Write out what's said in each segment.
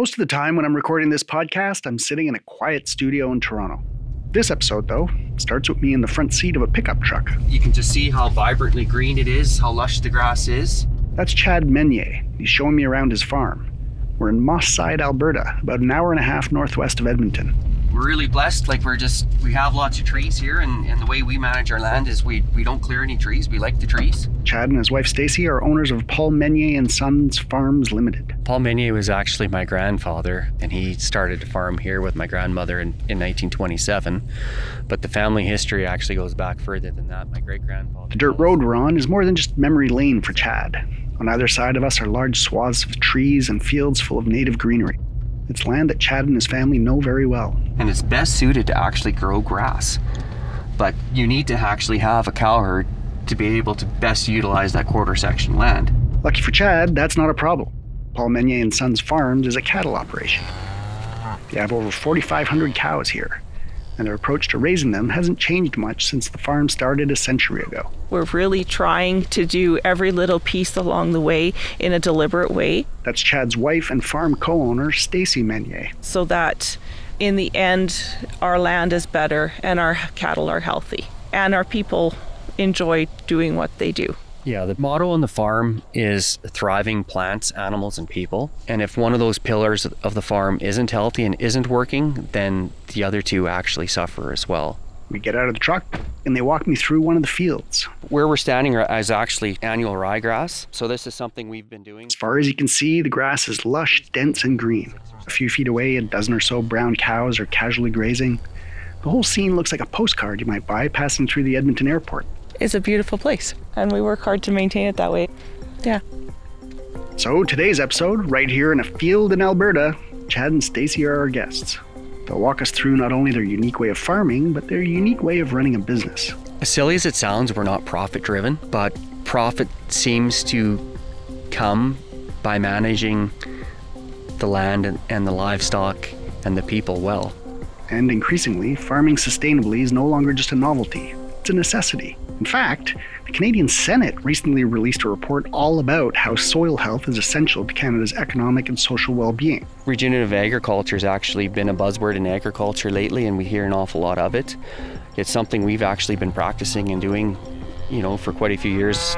Most of the time when I'm recording this podcast, I'm sitting in a quiet studio in Toronto. This episode, though, starts with me in the front seat of a pickup truck. You can just see how vibrantly green it is, how lush the grass is. That's Chad Meunier. He's showing me around his farm. We're in Moss Side, Alberta, about an hour and a half northwest of Edmonton. We're really blessed, we have lots of trees here, and the way we manage our land is we don't clear any trees, we like the trees. Chad and his wife Stacey are owners of Paul Meunier and Sons Farms Limited. Paul Meunier was actually my grandfather, and he started to farm here with my grandmother in 1927. But the family history actually goes back further than that. My great-grandfather... The dirt road we're on is more than just memory lane for Chad. On either side of us are large swaths of trees and fields full of native greenery. It's land that Chad and his family know very well. And it's best suited to actually grow grass. But you need to actually have a cow herd to be able to best utilize that quarter section land. Lucky for Chad, that's not a problem. Paul Meunier and Sons Farms is a cattle operation. They have over 4,500 cows here, and their approach to raising them hasn't changed much since the farm started a century ago. We're really trying to do every little piece along the way in a deliberate way. That's Chad's wife and farm co-owner, Stacey Meunier. So that in the end, our land is better and our cattle are healthy and our people enjoy doing what they do. Yeah, the motto on the farm is thriving plants, animals, and people. And if one of those pillars of the farm isn't healthy and isn't working, then the other two actually suffer as well. We get out of the truck and they walk me through one of the fields. Where we're standing is actually annual ryegrass. So this is something we've been doing. As far as you can see, the grass is lush, dense, and green. A few feet away, a dozen or so brown cows are casually grazing. The whole scene looks like a postcard you might buy passing through the Edmonton airport. It's a beautiful place, and we work hard to maintain it that way. Yeah. So today's episode, right here in a field in Alberta, Chad and Stacey are our guests. They'll walk us through not only their unique way of farming, but their unique way of running a business. As silly as it sounds, we're not profit-driven, but profit seems to come by managing the land and the livestock and the people well. And increasingly, farming sustainably is no longer just a novelty. It's a necessity. In fact, the Canadian Senate recently released a report all about how soil health is essential to Canada's economic and social well-being. Regenerative agriculture has actually been a buzzword in agriculture lately, and we hear an awful lot of it. It's something we've actually been practicing and doing, for quite a few years.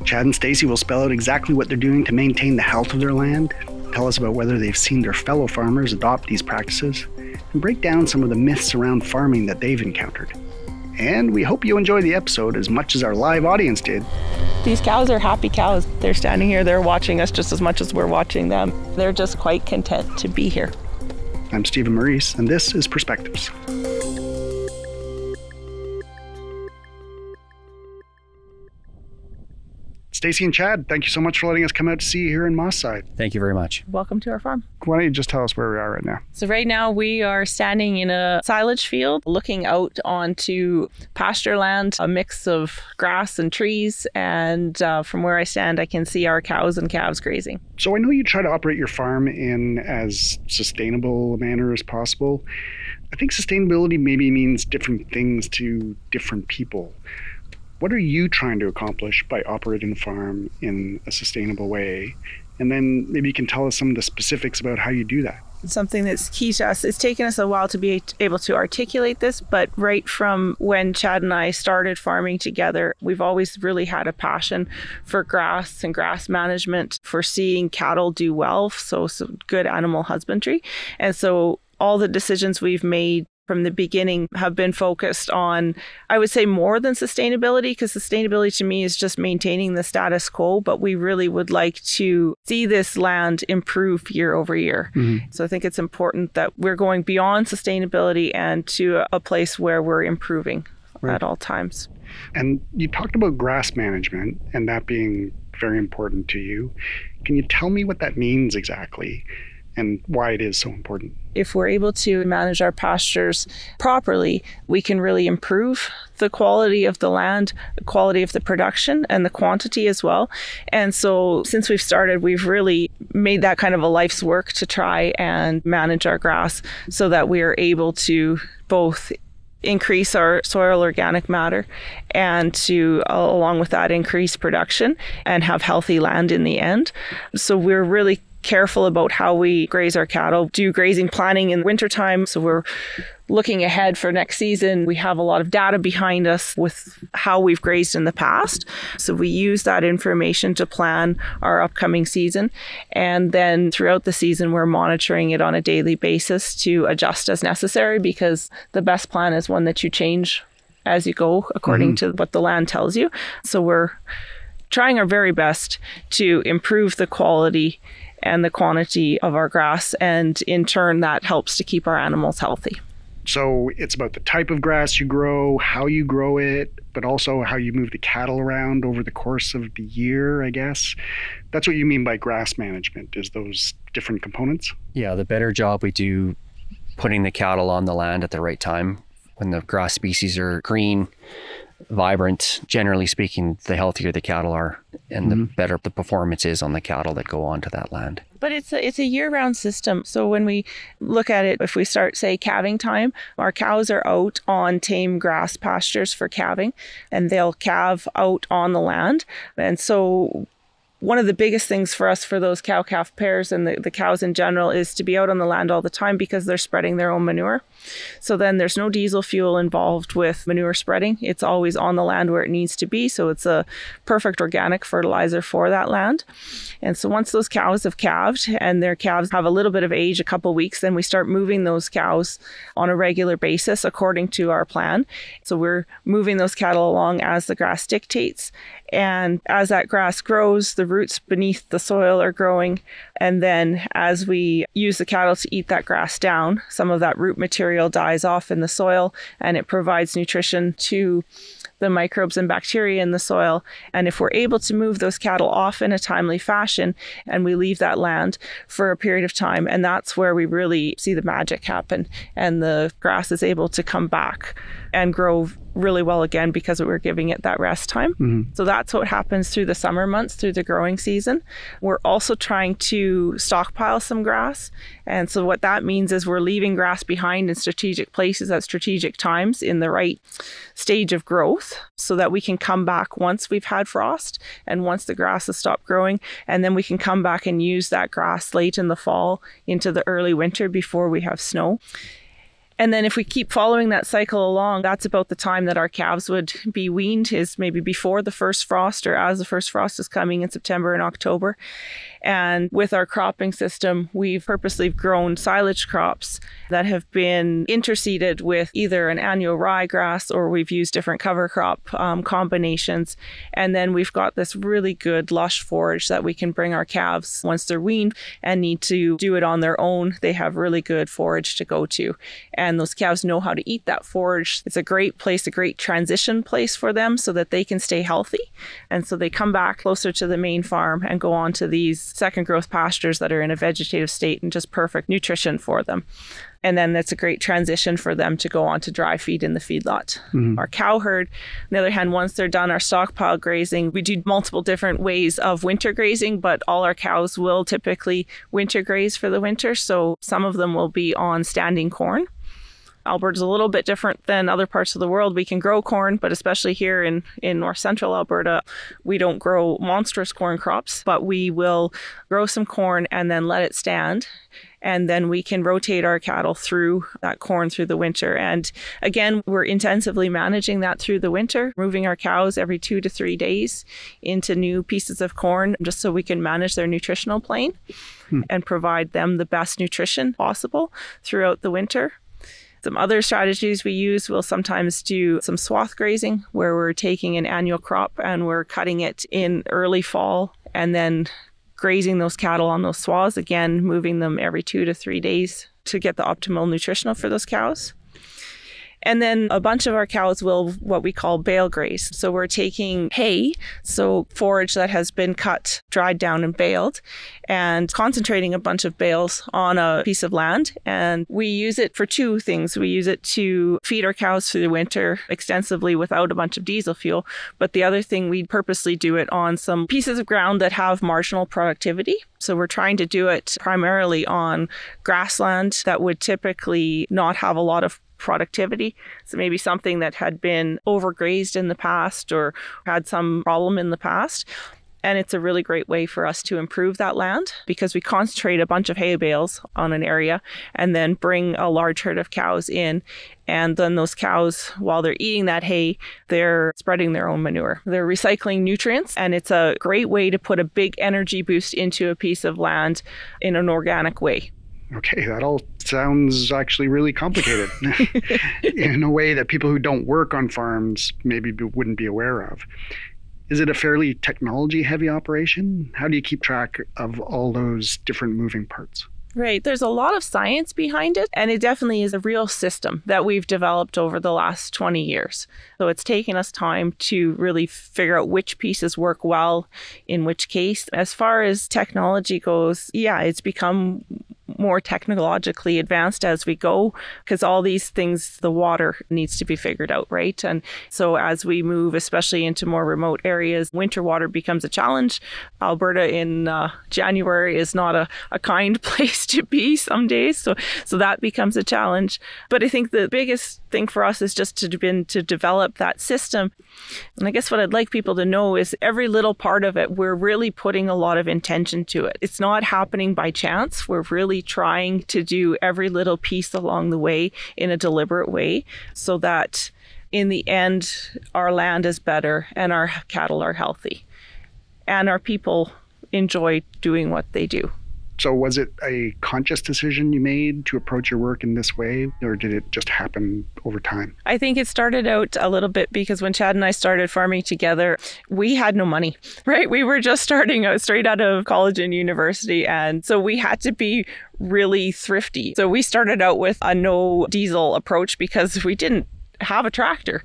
Chad and Stacey will spell out exactly what they're doing to maintain the health of their land, tell us about whether they've seen their fellow farmers adopt these practices, and break down some of the myths around farming that they've encountered. And we hope you enjoy the episode as much as our live audience did. These cows are happy cows. They're standing here, they're watching us just as much as we're watching them. They're just quite content to be here. I'm Stephen Maurice, and this is Perspectives. Stacey and Chad, thank you so much for letting us come out to see you here in Moss Side. Thank you very much. Welcome to our farm. Why don't you just tell us where we are right now? So right now we are standing in a silage field looking out onto pasture land, a mix of grass and trees. And from where I stand, I can see our cows and calves grazing. So I know you try to operate your farm in as sustainable a manner as possible. I think sustainability maybe means different things to different people. What are you trying to accomplish by operating the farm in a sustainable way? And then maybe you can tell us some of the specifics about how you do that. Something that's key to us. It's taken us a while to be able to articulate this, but right from when Chad and I started farming together, we've always really had a passion for grass and grass management, for seeing cattle do well, so good animal husbandry. And so all the decisions we've made from the beginning have been focused on, I would say, more than sustainability, because sustainability to me is just maintaining the status quo, but we really would like to see this land improve year over year. Mm-hmm. So I think it's important that we're going beyond sustainability and to a place where we're improving at all times. And you talked about grass management and that being very important to you. Can you tell me what that means exactly and why it is so important? If we're able to manage our pastures properly, we can really improve the quality of the land, the quality of the production, and the quantity as well. And so since we've started, we've really made that kind of a life's work to try and manage our grass so that we are able to both increase our soil organic matter and to, along with that, increase production and have healthy land in the end. So we're really careful about how we graze our cattle, do grazing planning in wintertime. So we're looking ahead for next season. We have a lot of data behind us with how we've grazed in the past. So we use that information to plan our upcoming season. And then throughout the season, we're monitoring it on a daily basis to adjust as necessary, because the best plan is one that you change as you go according to what the land tells you. So we're trying our very best to improve the quality and the quantity of our grass. And in turn, that helps to keep our animals healthy. So it's about the type of grass you grow, how you grow it, but also how you move the cattle around over the course of the year, I guess. That's what you mean by grass management, is those different components? Yeah, the better job we do putting the cattle on the land at the right time, when the grass species are green, vibrant, generally speaking, the healthier the cattle are and the better the performance is on the cattle that go onto that land. But it's a year-round system. So when we look at it, if we start, say, calving time, our cows are out on tame grass pastures for calving, and they'll calve out on the land. And so one of the biggest things for us for those cow-calf pairs and the cows in general is to be out on the land all the time, because they're spreading their own manure. So then there's no diesel fuel involved with manure spreading. It's always on the land where it needs to be. So it's a perfect organic fertilizer for that land. And so once those cows have calved and their calves have a little bit of age, a couple weeks, then we start moving those cows on a regular basis according to our plan. So we're moving those cattle along as the grass dictates. And as that grass grows, the roots beneath the soil are growing. And then as we use the cattle to eat that grass down, some of that root material dies off in the soil, and it provides nutrition to the microbes and bacteria in the soil. And if we're able to move those cattle off in a timely fashion and we leave that land for a period of time, and that's where we really see the magic happen, and the grass is able to come back and grow really well again because we're giving it that rest time. So that's what happens through the summer months, through the growing season. We're also trying to stockpile some grass. And so what that means is we're leaving grass behind in strategic places at strategic times in the right stage of growth, so that we can come back once we've had frost and once the grass has stopped growing. And then we can come back and use that grass late in the fall into the early winter before we have snow. And then if we keep following that cycle along, that's about the time that our calves would be weaned, is maybe before the first frost or as the first frost is coming in September and October. And with our cropping system, we've purposely grown silage crops that have been interseeded with either an annual ryegrass, or we've used different cover crop combinations. And then we've got this really good lush forage that we can bring our calves once they're weaned and need to do it on their own. They have really good forage to go to. And those calves know how to eat that forage. It's a great place, a great transition place for them so that they can stay healthy. And so they come back closer to the main farm and go on to these second growth pastures that are in a vegetative state and just perfect nutrition for them. And then that's a great transition for them to go on to dry feed in the feedlot. Our cow herd, on the other hand, once they're done our stockpile grazing, we do multiple different ways of winter grazing, but all our cows will typically winter graze for the winter. So some of them will be on standing corn. Alberta's a little bit different than other parts of the world. We can grow corn, but especially here in north central Alberta, we don't grow monstrous corn crops, but we will grow some corn and then let it stand. And then we can rotate our cattle through that corn through the winter. And again, we're intensively managing that through the winter, moving our cows every 2 to 3 days into new pieces of corn, just so we can manage their nutritional plane and provide them the best nutrition possible throughout the winter. Some other strategies we use, we'll sometimes do some swath grazing, where we're taking an annual crop and we're cutting it in early fall and then grazing those cattle on those swaths, again, moving them every 2 to 3 days to get the optimal nutritional for those cows. And then a bunch of our cows will what we call bale graze. So we're taking hay, so forage that has been cut, dried down and baled, and concentrating a bunch of bales on a piece of land. And we use it for two things. We use it to feed our cows through the winter extensively without a bunch of diesel fuel. But the other thing, we purposely do it on some pieces of ground that have marginal productivity. So we're trying to do it primarily on grassland that would typically not have a lot of productivity. So maybe something that had been overgrazed in the past or had some problem in the past. And it's a really great way for us to improve that land because we concentrate a bunch of hay bales on an area and then bring a large herd of cows in. And then those cows, while they're eating that hay, they're spreading their own manure. They're recycling nutrients. And it's a great way to put a big energy boost into a piece of land in an organic way. Okay, that all sounds actually really complicated in a way that people who don't work on farms maybe wouldn't be aware of. Is it a fairly technology-heavy operation? How do you keep track of all those different moving parts? Right. There's a lot of science behind it, and it definitely is a real system that we've developed over the last 20 years. So it's taken us time to really figure out which pieces work well in which case. As far as technology goes, yeah, it's become more technologically advanced as we go because all these things, the water needs to be figured out, right? And so as we move, especially into more remote areas, winter water becomes a challenge. Alberta in January is not a kind place to be some days. So that becomes a challenge. But I think the biggest thing for us is just to develop that system. And I guess what I'd like people to know is every little part of it, we're really putting a lot of intention to it. It's not happening by chance. We're really trying to do every little piece along the way in a deliberate way so that in the end, our land is better and our cattle are healthy and our people enjoy doing what they do. So was it a conscious decision you made to approach your work in this way, or did it just happen over time? I think it started out a little bit because when Chad and I started farming together, we had no money, right? We were just starting out straight out of college and university. And so we had to be really thrifty. So we started out with a no diesel approach because we didn't have a tractor.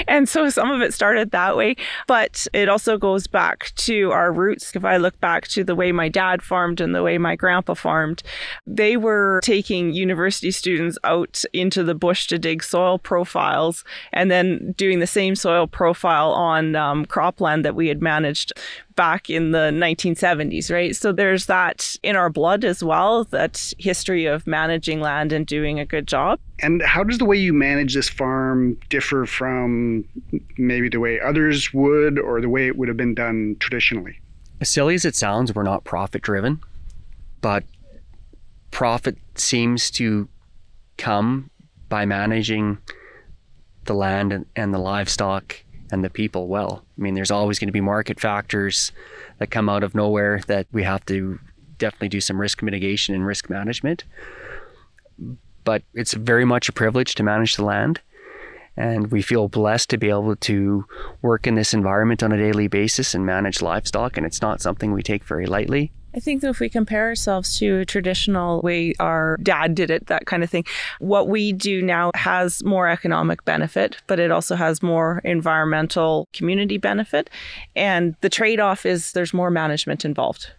And so some of it started that way, but it also goes back to our roots. If I look back to the way my dad farmed and the way my grandpa farmed, they were taking university students out into the bush to dig soil profiles and then doing the same soil profile on cropland that we had managed back in the 1970s, right? So there's that in our blood as well, that history of managing land and doing a good job. And how does the way you manage this farm differ from maybe the way others would or the way it would have been done traditionally? As silly as it sounds, we're not profit driven, but profit seems to come by managing the land and the livestock and the people well. I mean, there's always going to be market factors that come out of nowhere that we have to definitely do some risk mitigation and risk management. But it's very much a privilege to manage the land. And we feel blessed to be able to work in this environment on a daily basis and manage livestock. And it's not something we take very lightly. I think that if we compare ourselves to a traditional way our dad did it, that kind of thing, what we do now has more economic benefit, but it also has more environmental community benefit. And the trade-off is there's more management involved.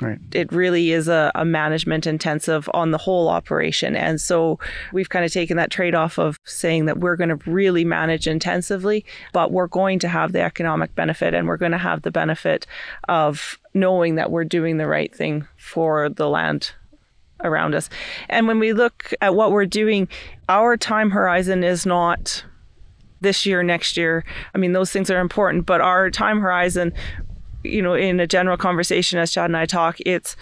Right. It really is a management intensive on the whole operation. And so we've kind of taken that trade-off of saying that we're going to really manage intensively, but we're going to have the economic benefit and we're going to have the benefit of knowing that we're doing the right thing for the land around us. And when we look at what we're doing, our time horizon is not this year, next year. I mean, those things are important, but our time horizon, you know, in a general conversation as Chad and I talk, it's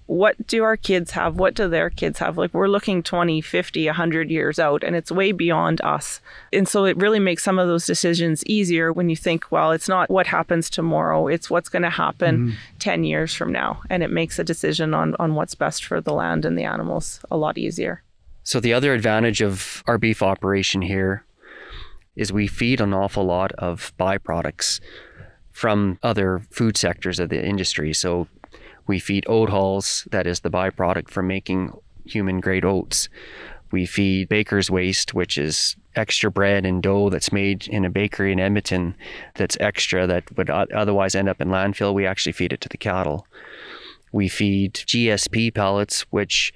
what do our kids have? What do their kids have? Like we're looking 20, 50, 100 years out and it's way beyond us. And so it really makes some of those decisions easier when you think, well, it's not what happens tomorrow, it's what's going to happen 10 years from now. And it makes a decision on what's best for the land and the animals a lot easier. So the other advantage of our beef operation here is we feed an awful lot of byproducts from other food sectors of the industry. So we feed oat hulls, that is the byproduct from making human grade oats. We feed baker's waste, which is extra bread and dough that's made in a bakery in Edmonton that's extra that would otherwise end up in landfill. We actually feed it to the cattle. We feed GSP pellets, which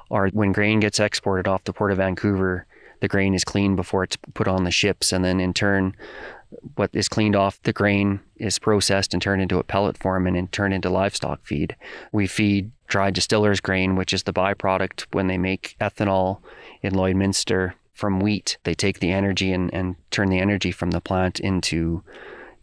are when grain gets exported off the Port of Vancouver, the grain is cleaned before it's put on the ships, and then in turn what is cleaned off the grain is processed and turned into a pellet form and then turned into livestock feed. We feed dried distiller's grain, which is the byproduct when they make ethanol in Lloydminster from wheat. They take the energy and turn the energy from the plant into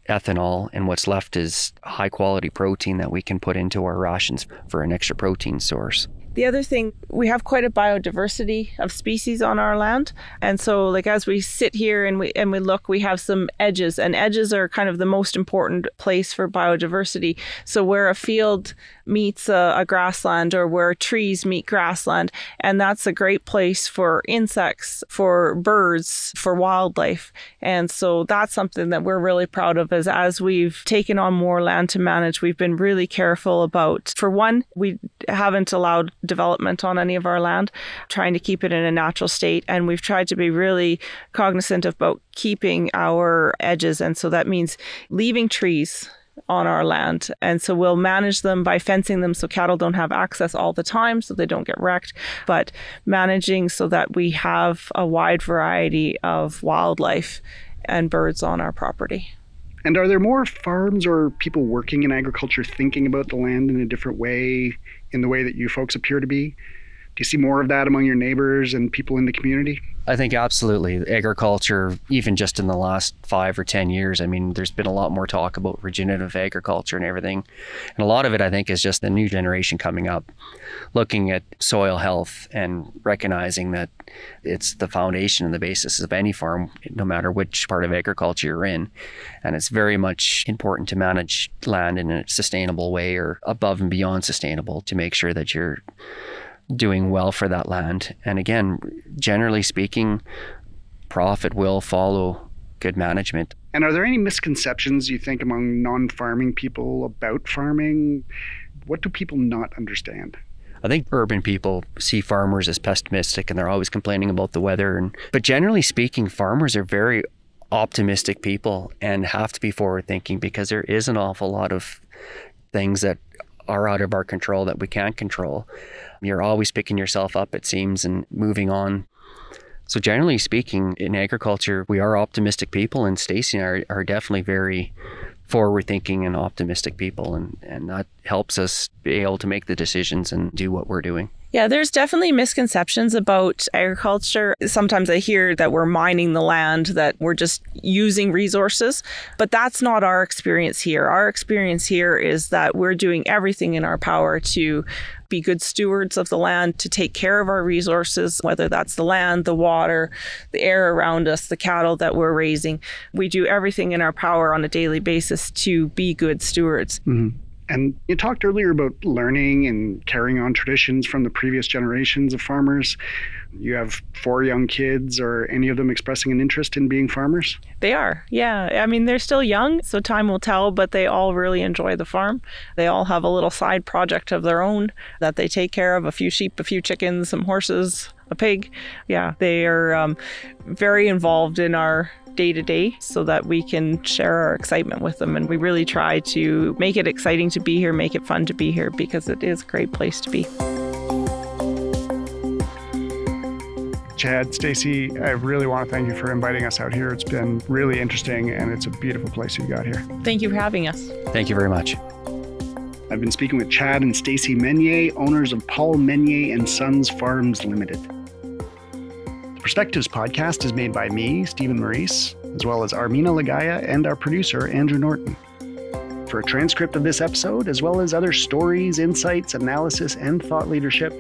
ethanol, and what's left is high quality protein that we can put into our rations for an extra protein source. The other thing, we have quite a biodiversity of species on our land. And so like as we sit here and we look, we have some edges, and edges are kind of the most important place for biodiversity. So where a field meets a grassland, or where trees meet grassland, and that's a great place for insects, for birds, for wildlife. And so that's something that we're really proud of, is as we've taken on more land to manage, we've been really careful about, for one, we haven't allowed development on any of our land, trying to keep it in a natural state. And we've tried to be really cognizant about keeping our edges. And so that means leaving trees on our land. And so we'll manage them by fencing them so cattle don't have access all the time, so they don't get wrecked, but managing so that we have a wide variety of wildlife and birds on our property. And are there more farms or people working in agriculture thinking about the land in a different way, in the way that you folks appear to be? Do you see more of that among your neighbors and people in the community? I think absolutely. Agriculture, even just in the last 5 or 10 years, I mean, there's been a lot more talk about regenerative agriculture and everything. And a lot of it, I think, is just the new generation coming up, looking at soil health and recognizing that it's the foundation and the basis of any farm, no matter which part of agriculture you're in. And it's very much important to manage land in a sustainable way, or above and beyond sustainable, to make sure that you're doing well for that land. And again, generally speaking, profit will follow good management. And are there any misconceptions you think among non-farming people about farming? What do people not understand? I think urban people see farmers as pessimistic, and they're always complaining about the weather. But generally speaking, farmers are very optimistic people and have to be forward thinking, because there is an awful lot of things that are out of our control that we can't control. You're always picking yourself up, it seems, and moving on. So generally speaking, in agriculture, we are optimistic people, and Stacey and I are definitely very forward-thinking and optimistic people, and that helps us be able to make the decisions and do what we're doing. Yeah, there's definitely misconceptions about agriculture. Sometimes I hear that we're mining the land, that we're just using resources, but that's not our experience here. Our experience here is that we're doing everything in our power to be good stewards of the land, to take care of our resources, whether that's the land, the water, the air around us, the cattle that we're raising. We do everything in our power on a daily basis to be good stewards. Mm-hmm. And you talked earlier about learning and carrying on traditions from the previous generations of farmers. You have 4 young kids. Are any of them expressing an interest in being farmers? They are, yeah. I mean, they're still young, so time will tell, but they all really enjoy the farm. They all have a little side project of their own that they take care of: a few sheep, a few chickens, some horses, a pig. Yeah, they are very involved in our day-to-day so that we can share our excitement with them. And we really try to make it exciting to be here, make it fun to be here, because it is a great place to be. Chad, Stacey, I really want to thank you for inviting us out here. It's been really interesting, and it's a beautiful place you've got here. Thank you for having us. Thank you very much. I've been speaking with Chad and Stacey Meunier, owners of Paul Meunier and Sons Farms Limited. Perspectives podcast is made by me, Stephen Maurice, as well as Armina Lagaya and our producer, Andrew Norton. For a transcript of this episode, as well as other stories, insights, analysis, and thought leadership,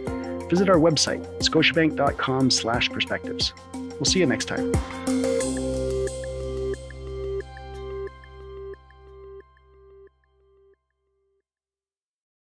visit our website, scotiabank.com/perspectives. We'll see you next time.